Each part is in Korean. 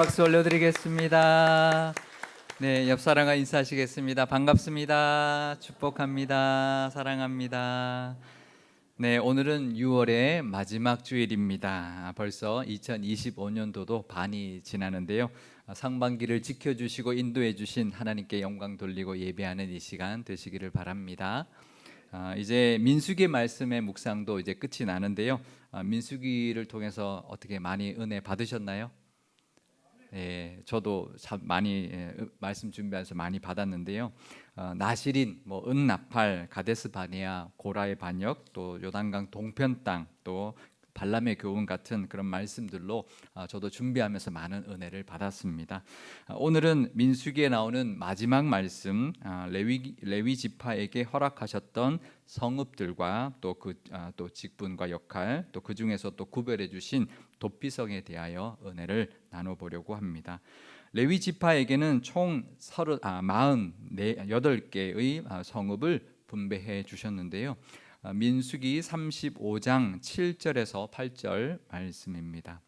박수 올려드리겠습니다. 네, 옆 사람과 인사하시겠습니다. 반갑습니다. 축복합니다. 사랑합니다. 네, 오늘은 6월의 마지막 주일입니다. 벌써 2025년도도 반이 지나는데요. 상반기를 지켜주시고 인도해 주신 하나님께 영광 돌리고 예배하는 이 시간 되시기를 바랍니다. 이제 민수기 말씀의 묵상도 이제 끝이 나는데요. 민수기를 통해서 어떻게 많이 은혜 받으셨나요? 저도 참 많이 말씀 준비해서 많이 받았는데요. 나실인, 은나팔, 가데스 바네아, 고라의 반역, 또 요단강 동편 땅, 또 발람의 교훈 같은 그런 말씀들로 저도 준비하면서 많은 은혜를 받았습니다. 오늘은 민수기에 나오는 마지막 말씀, 레위 지파에게 허락하셨던 성읍들과 또 직분과 역할, 또 그 중에서 또 구별해 주신 도피성에 대하여 은혜를 나눠보려고 합니다. 레위 지파에게는 총 48개의 성읍을 분배해 주셨는데요. 민수기 35장 7절에서 8절 말씀입니다.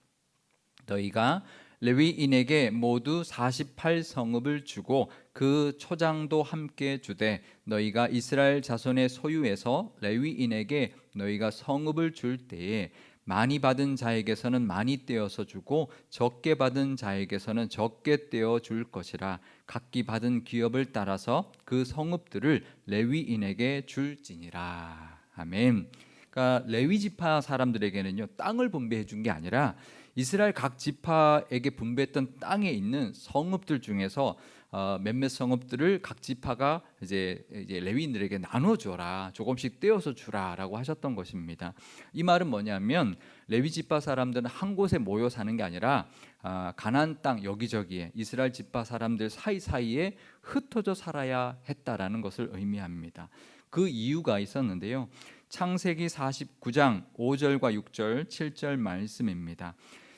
너희가 레위인에게 모두 48성읍을 주고 그 초장도 함께 주되 너희가 이스라엘 자손의 소유에서 레위인에게 너희가 성읍을 줄 때에 많이 받은 자에게서는 많이 떼어서 주고 적게 받은 자에게서는 적게 떼어 줄 것이라. 각기 받은 기업을 따라서 그 성읍들을 레위인에게 줄지니라. 아멘. 그러니까 레위 지파 사람들에게는요, 땅을 분배해 준 게 아니라 이스라엘 각 지파에게 분배했던 땅에 있는 성읍들 중에서 몇몇 성읍들을 각 지파가 이제 레위인들에게 나눠줘라, 조금씩 떼어서 주라라고 하셨던 것입니다. 이 말은 뭐냐면 레위 지파 사람들은 한 곳에 모여 사는 게 아니라 가나안 땅 여기저기에 이스라엘 지파 사람들 사이사이에 흩어져 살아야 했다라는 것을 의미합니다. 그 이유가 있었는데요. 창세기 49장 5절과 6절 7절 말씀입니다.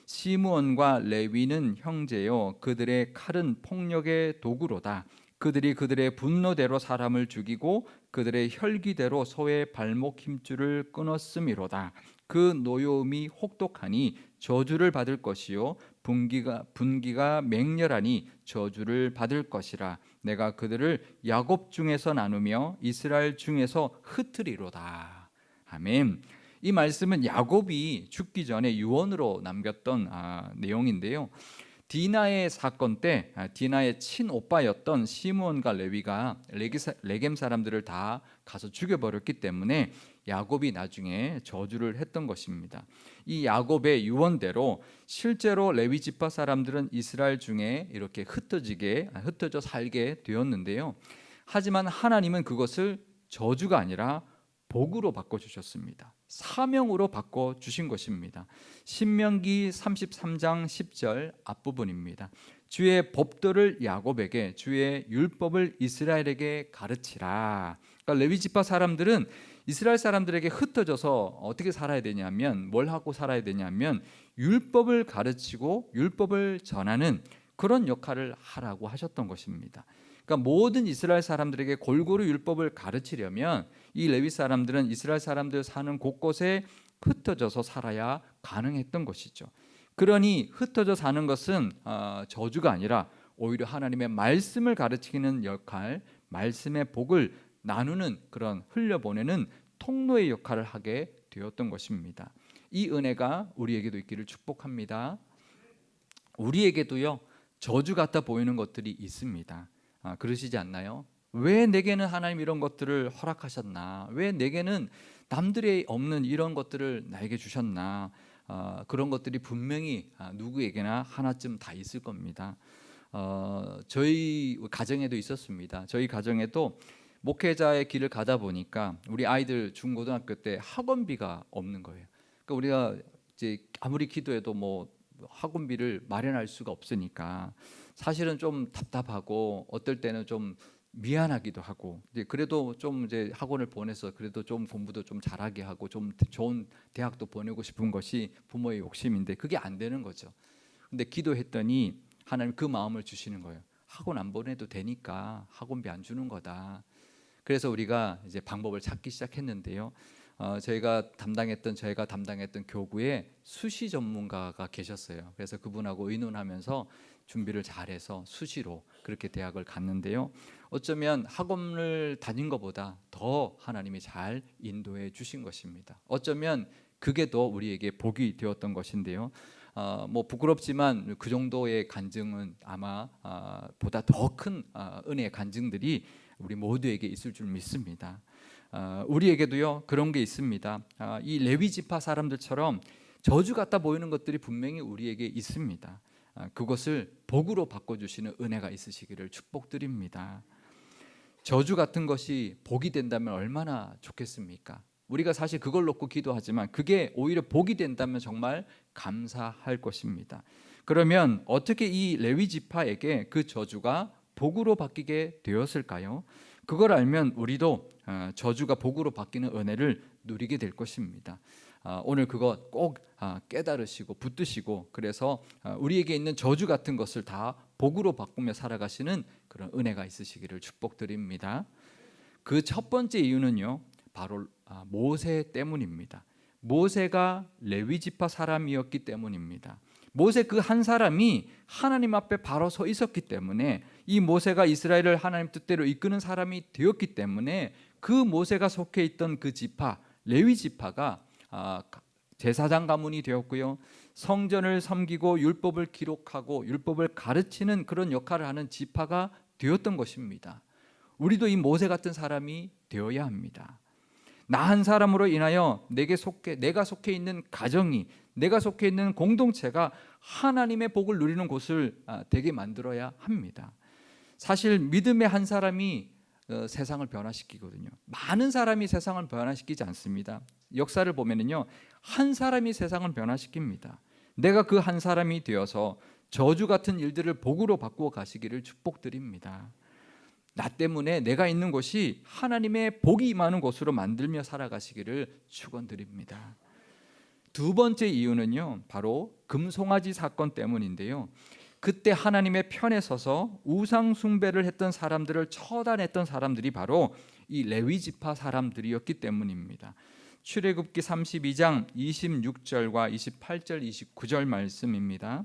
시므온과 레위는 형제요, 그들의 칼은 폭력의 도구로다. 그들이 그들의 분노대로 사람을 죽이고 그들의 혈기대로 소의 발목 힘줄을 끊었음이로다. 그 노여움이 혹독하니 저주를 받을 것이요 분기가 맹렬하니 저주를 받을 것이라. 내가 그들을 야곱 중에서 나누며 이스라엘 중에서 흩으리로다. 아멘. 이 말씀은 야곱이 죽기 전에 유언으로 남겼던 내용인데요. 디나의 사건 때 디나의 친오빠였던 시므온과 레위가 레겜 사람들을 다 가서 죽여버렸기 때문에 야곱이 나중에 저주를 했던 것입니다. 이 야곱의 유언대로 실제로 레위 지파 사람들은 이스라엘 중에 이렇게 흩어져 살게 되었는데요. 하지만 하나님은 그것을 저주가 아니라 복으로 바꿔주셨습니다. 사명으로 바꿔주신 것입니다. 신명기 33장 10절 앞부분입니다. 주의 법도를 야곱에게, 주의 율법을 이스라엘에게 가르치라. 그러니까 레위 지파 사람들은 이스라엘 사람들에게 흩어져서 어떻게 살아야 되냐면, 뭘 하고 살아야 되냐면 율법을 가르치고 율법을 전하는 그런 역할을 하라고 하셨던 것입니다. 그러니까 모든 이스라엘 사람들에게 골고루 율법을 가르치려면 이 레위 사람들은 이스라엘 사람들 사는 곳곳에 흩어져서 살아야 가능했던 것이죠. 그러니 흩어져 사는 것은 저주가 아니라 오히려 하나님의 말씀을 가르치는 역할, 말씀의 복을 나누는 그런 흘려보내는 통로의 역할을 하게 되었던 것입니다. 이 은혜가 우리에게도 있기를 축복합니다. 우리에게도요, 저주 같아 보이는 것들이 있습니다. 그러시지 않나요? 왜 내게는 하나님 이런 것들을 허락하셨나? 왜 내게는 남들이 없는 이런 것들을 나에게 주셨나? 그런 것들이 분명히 누구에게나 하나쯤 다 있을 겁니다. 저희 가정에도 있었습니다. 저희 가정에도 목회자의 길을 가다 보니까 우리 아이들 중고등학교 때 학원비가 없는 거예요. 그러니까 우리가 이제 아무리 기도해도 학원비를 마련할 수가 없으니까 사실은 좀 답답하고 어떨 때는 좀 미안하기도 하고, 그래도 좀 이제 학원을 보내서 그래도 좀 공부도 좀 잘하게 하고 좀 좋은 대학도 보내고 싶은 것이 부모의 욕심인데 그게 안 되는 거죠. 근데 기도했더니 하나님 그 마음을 주시는 거예요. 학원 안 보내도 되니까 학원비 안 주는 거다. 그래서 우리가 이제 방법을 찾기 시작했는데요. 제가 담당했던 교구에 수시 전문가가 계셨어요. 그래서 그분하고 의논하면서 준비를 잘해서 수시로 그렇게 대학을 갔는데요. 어쩌면 학원을 다닌 것보다 더 하나님이 잘 인도해 주신 것입니다. 어쩌면 그게 더 우리에게 복이 되었던 것인데요. 뭐 부끄럽지만 그 정도의 간증은 아마 보다 더 큰 은혜의 간증들이 우리 모두에게 있을 줄 믿습니다. 우리에게도요 그런 게 있습니다. 이 레위 지파 사람들처럼 저주 같아 보이는 것들이 분명히 우리에게 있습니다. 그것을 복으로 바꿔주시는 은혜가 있으시기를 축복드립니다. 저주 같은 것이 복이 된다면 얼마나 좋겠습니까? 우리가 사실 그걸 놓고 기도하지만 그게 오히려 복이 된다면 정말 감사할 것입니다. 그러면 어떻게 이 레위 지파에게 그 저주가 복으로 바뀌게 되었을까요? 그걸 알면 우리도 저주가 복으로 바뀌는 은혜를 누리게 될 것입니다. 오늘 그거 꼭 깨달으시고 붙드시고 그래서 우리에게 있는 저주 같은 것을 다 복으로 바꾸며 살아가시는 그런 은혜가 있으시기를 축복드립니다. 그 첫 번째 이유는요 바로 모세 때문입니다. 모세가 레위 지파 사람이었기 때문입니다. 모세 그 한 사람이 하나님 앞에 바로 서 있었기 때문에 이 모세가 이스라엘을 하나님 뜻대로 이끄는 사람이 되었기 때문에 그 모세가 속해 있던 그 지파 레위 지파가 제사장 가문이 되었고요. 성전을 섬기고 율법을 기록하고 율법을 가르치는 그런 역할을 하는 지파가 되었던 것입니다. 우리도 이 모세 같은 사람이 되어야 합니다. 나 한 사람으로 인하여 내가 속해 있는 가정이 내가 속해 있는 공동체가 하나님의 복을 누리는 곳을 되게 만들어야 합니다. 사실 믿음의 한 사람이 세상을 변화시키거든요. 많은 사람이 세상을 변화시키지 않습니다. 역사를 보면은요 한 사람이 세상을 변화시킵니다. 내가 그 한 사람이 되어서 저주 같은 일들을 복으로 바꾸어 가시기를 축복드립니다. 나 때문에 내가 있는 곳이 하나님의 복이 임하는 곳으로 만들며 살아가시기를 축원드립니다. 두 번째 이유는요 바로 금송아지 사건 때문인데요. 그때 하나님의 편에 서서 우상 숭배를 했던 사람들을 처단했던 사람들이 바로 이 레위 지파 사람들이었기 때문입니다. 출애굽기 32장 26절과 28절 29절 말씀입니다.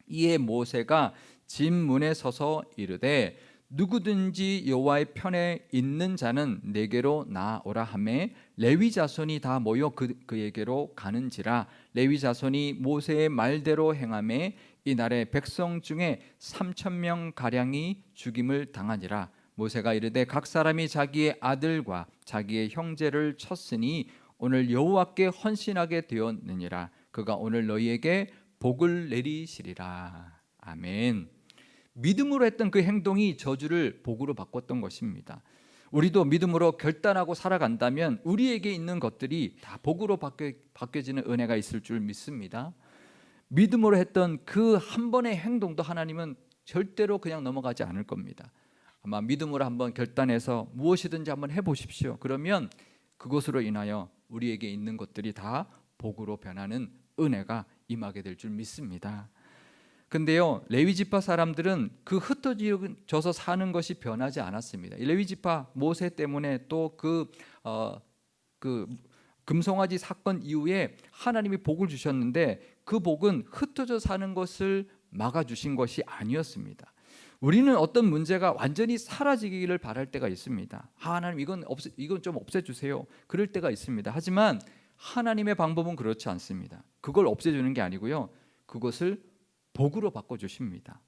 이에 모세가 집 문에 서서 이르되 누구든지 여호와의 편에 있는 자는 내게로 나오라 하매 레위 자손이 다 모여 그에게로 가는지라. 레위 자손이 모세의 말대로 행하매 이날에 백성 중에 3,000명 가량이 죽임을 당하니라. 모세가 이르되 각 사람이 자기의 아들과 자기의 형제를 쳤으니 오늘 여호와께 헌신하게 되었느니라. 그가 오늘 너희에게 복을 내리시리라. 아멘. 믿음으로 했던 그 행동이 저주를 복으로 바꿨던 것입니다. 우리도 믿음으로 결단하고 살아간다면 우리에게 있는 것들이 다 복으로 바뀌어지는 은혜가 있을 줄 믿습니다. 믿음으로 했던 그 한 번의 행동도 하나님은 절대로 그냥 넘어가지 않을 겁니다. 아마 믿음으로 한번 결단해서 무엇이든지 한번 해보십시오. 그러면 그것으로 인하여 우리에게 있는 것들이 다 복으로 변하는 은혜가 임하게 될 줄 믿습니다. 근데요 레위 지파 사람들은 그 흩어져서 사는 것이 변하지 않았습니다. 레위 지파 모세 때문에 또 그 금송아지 사건 이후에 하나님이 복을 주셨는데 그 복은 흩어져 사는 것을 막아주신 것이 아니었습니다. 우리는 어떤 문제가 완전히 사라지기를 바랄 때가 있습니다. 하나님 이건 좀 없애주세요. 그럴 때가 있습니다. 하지만 하나님의 방법은 그렇지 않습니다. 그걸 없애주는 게 아니고요 그것을 복으로 바꿔주십니다.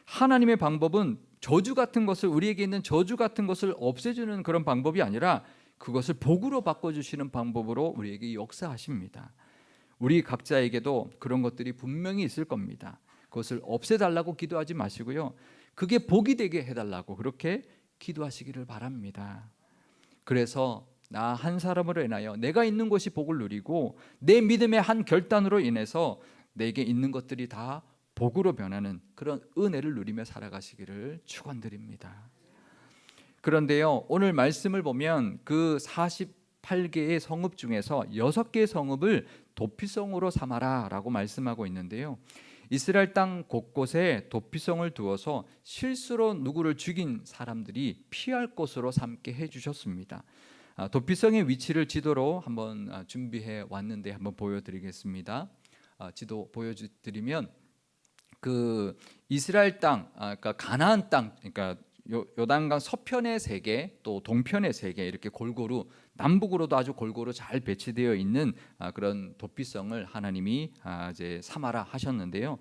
하나님의 방법은 저주 같은 것을 우리에게 있는 저주 같은 것을 없애주는 그런 방법이 아니라 그것을 복으로 바꿔주시는 방법으로 우리에게 역사하십니다. 우리 각자에게도 그런 것들이 분명히 있을 겁니다. 그것을 없애달라고 기도하지 마시고요 그게 복이 되게 해달라고 그렇게 기도하시기를 바랍니다. 그래서 나 한 사람으로 인하여 내가 있는 곳이 복을 누리고 내 믿음의 한 결단으로 인해서 내게 있는 것들이 다 복으로 변하는 그런 은혜를 누리며 살아가시기를 축원드립니다. 그런데요 오늘 말씀을 보면 그 48개의 성읍 중에서 6개의 성읍을 도피성으로 삼아라 라고 말씀하고 있는데요 이스라엘 땅 곳곳에 도피성을 두어서 실수로 누구를 죽인 사람들이 피할 곳으로 삼게 해주셨습니다. 도피성의 위치를 지도로 한번 준비해 왔는데 한번 보여드리겠습니다. 지도 보여드리면 그 이스라엘 땅, 그러니까 가나안 땅, 그러니까 요단강 서편의 3개, 또 동편의 3개 이렇게 골고루 남북으로도 아주 골고루 잘 배치되어 있는 그런 도피성을 하나님이 이제 삼아라 하셨는데요.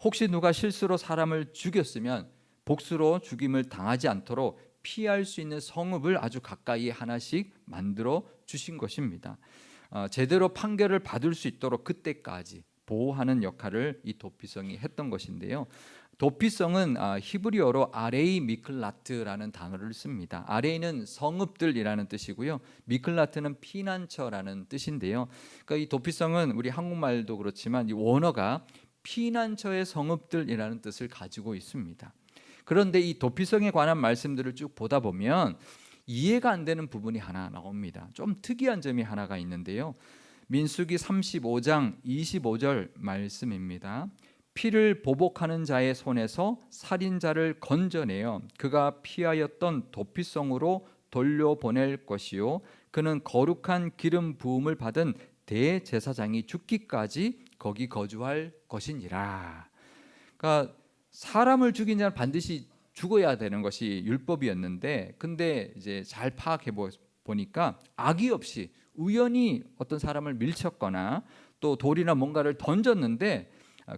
혹시 누가 실수로 사람을 죽였으면 복수로 죽임을 당하지 않도록 피할 수 있는 성읍을 아주 가까이 하나씩 만들어 주신 것입니다. 제대로 판결을 받을 수 있도록 그때까지 보호하는 역할을 이 도피성이 했던 것인데요. 도피성은 히브리어로 아레이 미클라트라는 단어를 씁니다. 아레이는 성읍들이라는 뜻이고요. 미클라트는 피난처라는 뜻인데요. 그러니까 이 도피성은 우리 한국말도 그렇지만 이 원어가 피난처의 성읍들이라는 뜻을 가지고 있습니다. 그런데 이 도피성에 관한 말씀들을 쭉 보다 보면 이해가 안 되는 부분이 하나 나옵니다. 좀 특이한 점이 하나가 있는데요. 민수기 35장 25절 말씀입니다. 피를 보복하는 자의 손에서 살인자를 건져내어 그가 피하였던 도피성으로 돌려보낼 것이요 그는 거룩한 기름 부음을 받은 대제사장이 죽기까지 거기 거주할 것이니라. 그러니까 사람을 죽인 자는 반드시 죽어야 되는 것이 율법이었는데, 근데 이제 잘 파악해 보니까 악의 없이 우연히 어떤 사람을 밀쳤거나 또 돌이나 뭔가를 던졌는데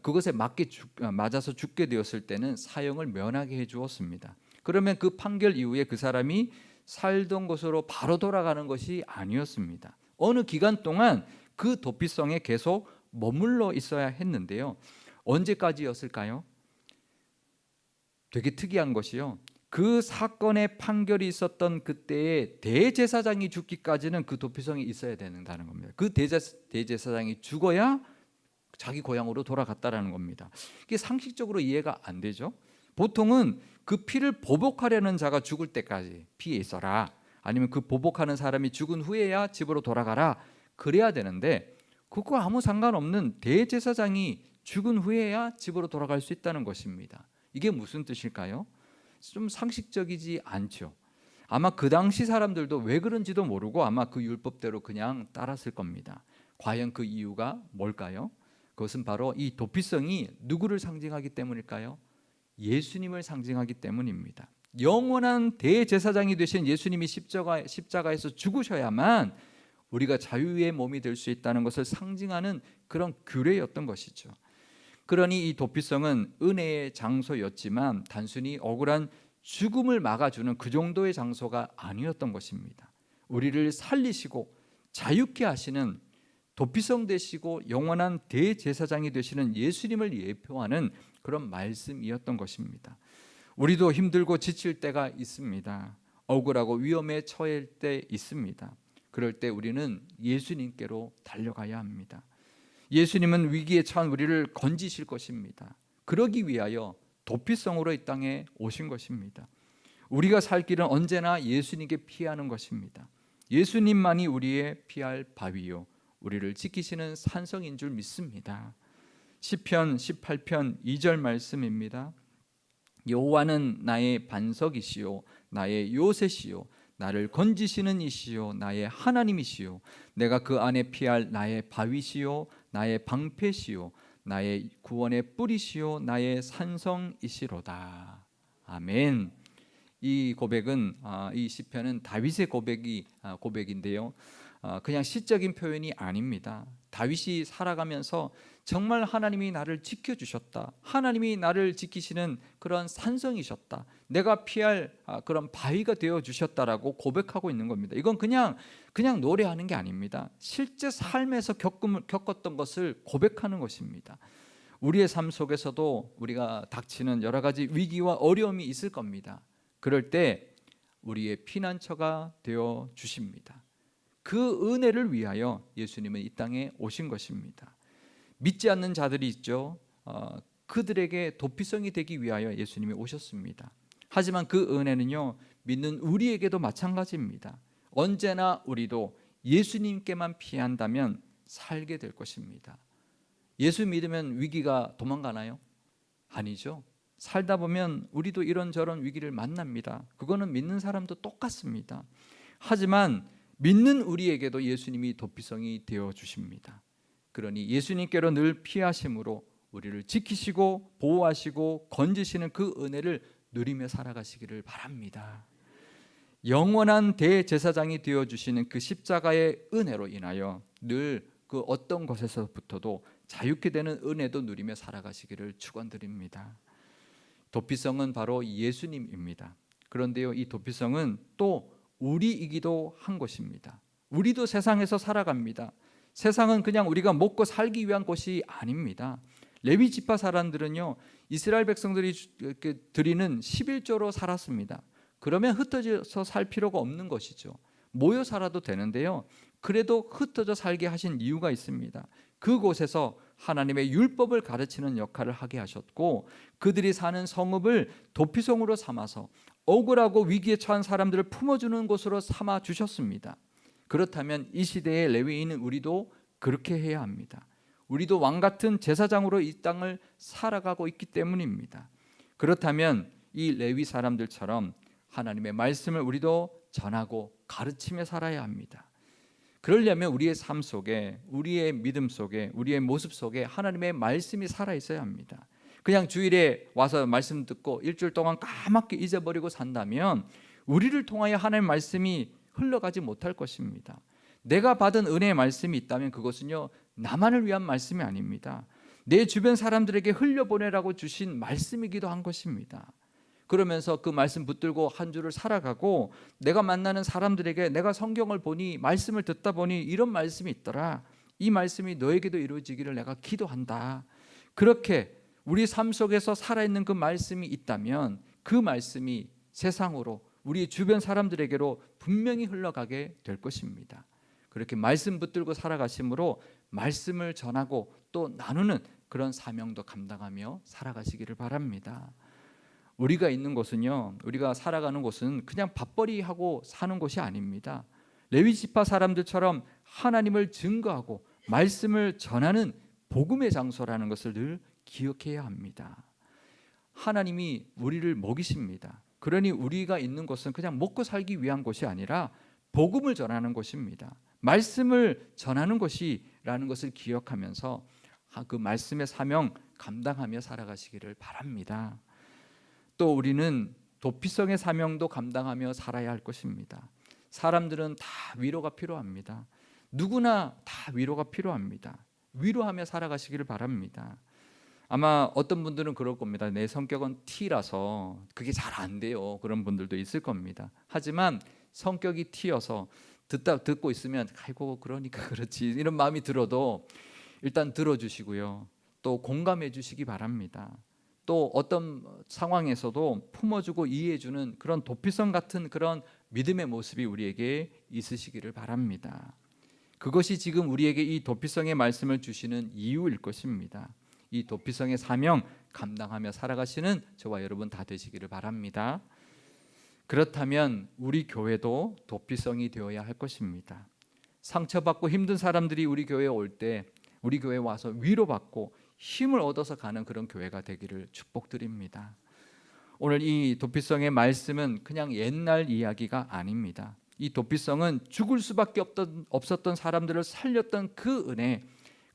그것에 맞아서 죽게 되었을 때는 사형을 면하게 해 주었습니다. 그러면 그 판결 이후에 그 사람이 살던 곳으로 바로 돌아가는 것이 아니었습니다. 어느 기간 동안 그 도피성에 계속 머물러 있어야 했는데요. 언제까지였을까요? 되게 특이한 것이요. 그 사건의 판결이 있었던 그때에 대제사장이 죽기까지는 그 도피성에 있어야 된다는 겁니다. 그 대제사장이 죽어야 자기 고향으로 돌아갔다라는 겁니다. 이게 상식적으로 이해가 안 되죠. 보통은 그 피를 보복하려는 자가 죽을 때까지 피해 있어라, 아니면 그 보복하는 사람이 죽은 후에야 집으로 돌아가라, 그래야 되는데 그거 아무 상관없는 대제사장이 죽은 후에야 집으로 돌아갈 수 있다는 것입니다. 이게 무슨 뜻일까요? 좀 상식적이지 않죠. 아마 그 당시 사람들도 왜 그런지도 모르고 아마 그 율법대로 그냥 따랐을 겁니다. 과연 그 이유가 뭘까요? 그것은 바로 이 도피성이 누구를 상징하기 때문일까요? 예수님을 상징하기 때문입니다. 영원한 대제사장이 되신 예수님이 십자가에서 죽으셔야만 우리가 자유의 몸이 될 수 있다는 것을 상징하는 그런 규례였던 것이죠. 그러니 이 도피성은 은혜의 장소였지만 단순히 억울한 죽음을 막아주는 그 정도의 장소가 아니었던 것입니다. 우리를 살리시고 자유케 하시는 도피성 되시고 영원한 대제사장이 되시는 예수님을 예표하는 그런 말씀이었던 것입니다. 우리도 힘들고 지칠 때가 있습니다. 억울하고 위험에 처할 때 있습니다. 그럴 때 우리는 예수님께로 달려가야 합니다. 예수님은 위기에 처한 우리를 건지실 것입니다. 그러기 위하여 도피성으로 이 땅에 오신 것입니다. 우리가 살 길은 언제나 예수님께 피하는 것입니다. 예수님만이 우리의 피할 바위요 우리를 지키시는 산성인 줄 믿습니다. 시편 18편 2절 말씀입니다. 여호와는 나의 반석이시요 나의 요새시요 나를 건지시는 이시요 나의 하나님이시요 내가 그 안에 피할 나의 바위시요 나의 방패시요 나의 구원의 뿌리시요 나의 산성이시로다. 아멘. 이 고백은 이 시편은 다윗의 고백인데요. 그냥 시적인 표현이 아닙니다. 다윗이 살아가면서 정말 하나님이 나를 지켜주셨다, 하나님이 나를 지키시는 그런 산성이셨다, 내가 피할 그런 바위가 되어주셨다라고 고백하고 있는 겁니다. 이건 그냥 노래하는 게 아닙니다. 실제 삶에서 겪었던 것을 고백하는 것입니다. 우리의 삶 속에서도 우리가 닥치는 여러 가지 위기와 어려움이 있을 겁니다. 그럴 때 우리의 피난처가 되어 주십니다. 그 은혜를 위하여 예수님은 이 땅에 오신 것입니다. 믿지 않는 자들이 있죠. 그들에게 도피성이 되기 위하여 예수님이 오셨습니다. 하지만 그 은혜는요, 믿는 우리에게도 마찬가지입니다. 언제나 우리도 예수님께만 피한다면 살게 될 것입니다. 예수 믿으면 위기가 도망가나요? 아니죠. 살다 보면 우리도 이런저런 위기를 만납니다. 그거는 믿는 사람도 똑같습니다. 하지만 믿는 우리에게도 예수님이 도피성이 되어 주십니다. 그러니 예수님께로 늘 피하심으로 우리를 지키시고 보호하시고 건지시는 그 은혜를 누리며 살아가시기를 바랍니다. 영원한 대제사장이 되어 주시는 그 십자가의 은혜로 인하여 늘 그 어떤 것에서부터도 자유케 되는 은혜도 누리며 살아가시기를 축원드립니다. 도피성은 바로 예수님입니다. 그런데요, 이 도피성은 또 우리이기도 한 것입니다. 우리도 세상에서 살아갑니다. 세상은 그냥 우리가 먹고 살기 위한 곳이 아닙니다. 레위 지파 사람들은요, 이스라엘 백성들이 드리는 11조로 살았습니다. 그러면 흩어져서 살 필요가 없는 것이죠. 모여 살아도 되는데요, 그래도 흩어져 살게 하신 이유가 있습니다. 그곳에서 하나님의 율법을 가르치는 역할을 하게 하셨고, 그들이 사는 성읍을 도피성으로 삼아서 억울하고 위기에 처한 사람들을 품어주는 곳으로 삼아 주셨습니다. 그렇다면 이 시대의 레위인은 우리도 그렇게 해야 합니다. 우리도 왕같은 제사장으로 이 땅을 살아가고 있기 때문입니다. 그렇다면 이 레위 사람들처럼 하나님의 말씀을 우리도 전하고 가르치며 살아야 합니다. 그러려면 우리의 삶 속에, 우리의 믿음 속에, 우리의 모습 속에 하나님의 말씀이 살아 있어야 합니다. 그냥 주일에 와서 말씀 듣고 일주일 동안 까맣게 잊어버리고 산다면 우리를 통하여 하나님의 말씀이 흘러가지 못할 것입니다. 내가 받은 은혜의 말씀이 있다면 그것은요, 나만을 위한 말씀이 아닙니다. 내 주변 사람들에게 흘려보내라고 주신 말씀이기도 한 것입니다. 그러면서 그 말씀 붙들고 한 주를 살아가고, 내가 만나는 사람들에게 내가 성경을 보니, 말씀을 듣다 보니 이런 말씀이 있더라, 이 말씀이 너에게도 이루어지기를 내가 기도한다. 그렇게 우리 삶 속에서 살아있는 그 말씀이 있다면 그 말씀이 세상으로, 우리 주변 사람들에게로 분명히 흘러가게 될 것입니다. 그렇게 말씀 붙들고 살아가심으로 말씀을 전하고 또 나누는 그런 사명도 감당하며 살아가시기를 바랍니다. 우리가 있는 곳은요, 우리가 살아가는 곳은 그냥 밥벌이하고 사는 곳이 아닙니다. 레위 지파 사람들처럼 하나님을 증거하고 말씀을 전하는 복음의 장소라는 것을 늘 기억해야 합니다. 하나님이 우리를 먹이십니다. 그러니 우리가 있는 곳은 그냥 먹고 살기 위한 곳이 아니라 복음을 전하는 곳입니다. 말씀을 전하는 곳이라는 것을 기억하면서 그 말씀의 사명 감당하며 살아가시기를 바랍니다. 또 우리는 도피성의 사명도 감당하며 살아야 할 것입니다. 사람들은 다 위로가 필요합니다. 누구나 다 위로가 필요합니다. 위로하며 살아가시기를 바랍니다. 아마 어떤 분들은 그럴 겁니다. 내 성격은 T라서 그게 잘 안 돼요. 그런 분들도 있을 겁니다. 하지만 성격이 T여서 듣고 있으면 아이고 그러니까 그렇지 이런 마음이 들어도 일단 들어주시고요, 또 공감해 주시기 바랍니다. 또 어떤 상황에서도 품어주고 이해해주는 그런 도피성 같은 그런 믿음의 모습이 우리에게 있으시기를 바랍니다. 그것이 지금 우리에게 이 도피성의 말씀을 주시는 이유일 것입니다. 이 도피성의 사명 감당하며 살아가시는 저와 여러분 다 되시기를 바랍니다. 그렇다면 우리 교회도 도피성이 되어야 할 것입니다. 상처받고 힘든 사람들이 우리 교회에 올 때 우리 교회에 와서 위로받고 힘을 얻어서 가는 그런 교회가 되기를 축복드립니다. 오늘 이 도피성의 말씀은 그냥 옛날 이야기가 아닙니다. 이 도피성은 죽을 수밖에 없었던 사람들을 살렸던 그 은혜,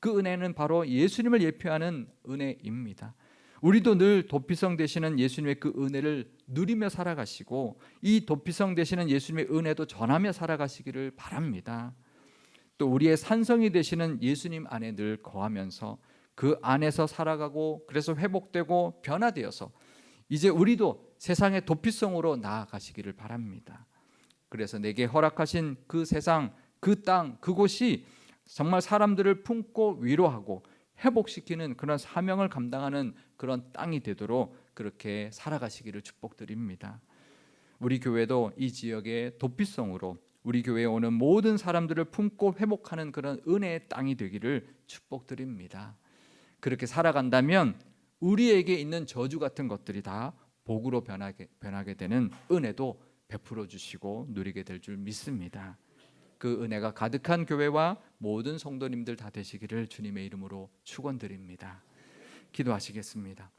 그 은혜는 바로 예수님을 예표하는 은혜입니다. 우리도 늘 도피성 되시는 예수님의 그 은혜를 누리며 살아가시고 이 도피성 되시는 예수님의 은혜도 전하며 살아가시기를 바랍니다. 또 우리의 산성이 되시는 예수님 안에 늘 거하면서 그 안에서 살아가고, 그래서 회복되고 변화되어서 이제 우리도 세상의 도피성으로 나아가시기를 바랍니다. 그래서 내게 허락하신 그 세상, 그 땅, 그곳이 정말 사람들을 품고 위로하고 회복시키는 그런 사명을 감당하는 그런 땅이 되도록 그렇게 살아가시기를 축복드립니다. 우리 교회도 이 지역의 도피성으로 우리 교회에 오는 모든 사람들을 품고 회복하는 그런 은혜의 땅이 되기를 축복드립니다. 그렇게 살아간다면 우리에게 있는 저주 같은 것들이 다 복으로 변하게 되는 은혜도 베풀어 주시고 누리게 될 줄 믿습니다. 그 은혜가 가득한 교회와 모든 성도님들 다 되시기를 주님의 이름으로 축원드립니다. 기도하시겠습니다.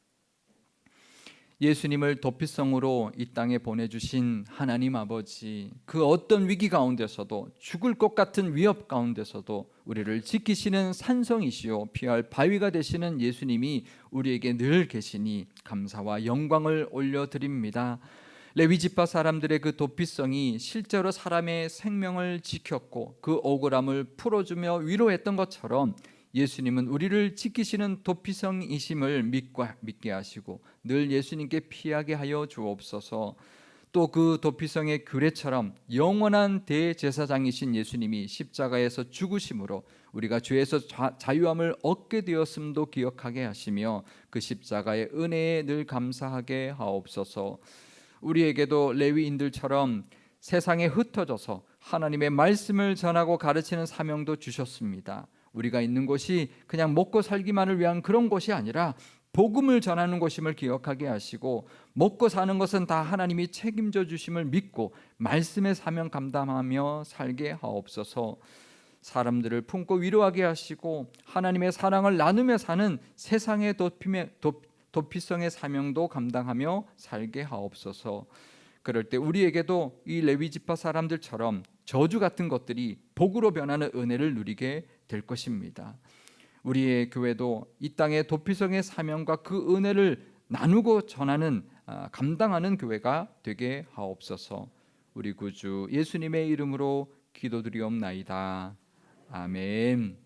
예수님을 도피성으로 이 땅에 보내주신 하나님 아버지, 그 어떤 위기 가운데서도, 죽을 것 같은 위협 가운데서도 우리를 지키시는 산성이시요 피할 바위가 되시는 예수님이 우리에게 늘 계시니 감사와 영광을 올려드립니다. 레위지파 사람들의 그 도피성이 실제로 사람의 생명을 지켰고 그 억울함을 풀어주며 위로했던 것처럼 예수님은 우리를 지키시는 도피성이심을 믿게 하시고 늘 예수님께 피하게 하여 주옵소서. 또 그 도피성의 규례처럼 영원한 대제사장이신 예수님이 십자가에서 죽으심으로 우리가 죄에서 자유함을 얻게 되었음도 기억하게 하시며 그 십자가의 은혜에 늘 감사하게 하옵소서. 우리에게도 레위인들처럼 세상에 흩어져서 하나님의 말씀을 전하고 가르치는 사명도 주셨습니다. 우리가 있는 곳이 그냥 먹고 살기만을 위한 그런 곳이 아니라 복음을 전하는 곳임을 기억하게 하시고, 먹고 사는 것은 다 하나님이 책임져 주심을 믿고 말씀의 사명 감당하며 살게 하옵소서. 사람들을 품고 위로하게 하시고 하나님의 사랑을 나누며 사는 세상의 도피성의 사명도 감당하며 살게 하옵소서. 그럴 때 우리에게도 이 레위지파 사람들처럼 저주 같은 것들이 복으로 변하는 은혜를 누리게 될 것입니다. 우리의 교회도 이 땅의 도피성의 사명과 그 은혜를 나누고 전하는 감당하는 교회가 되게 하옵소서. 우리 구주 예수님의 이름으로 기도드리옵나이다. 아멘.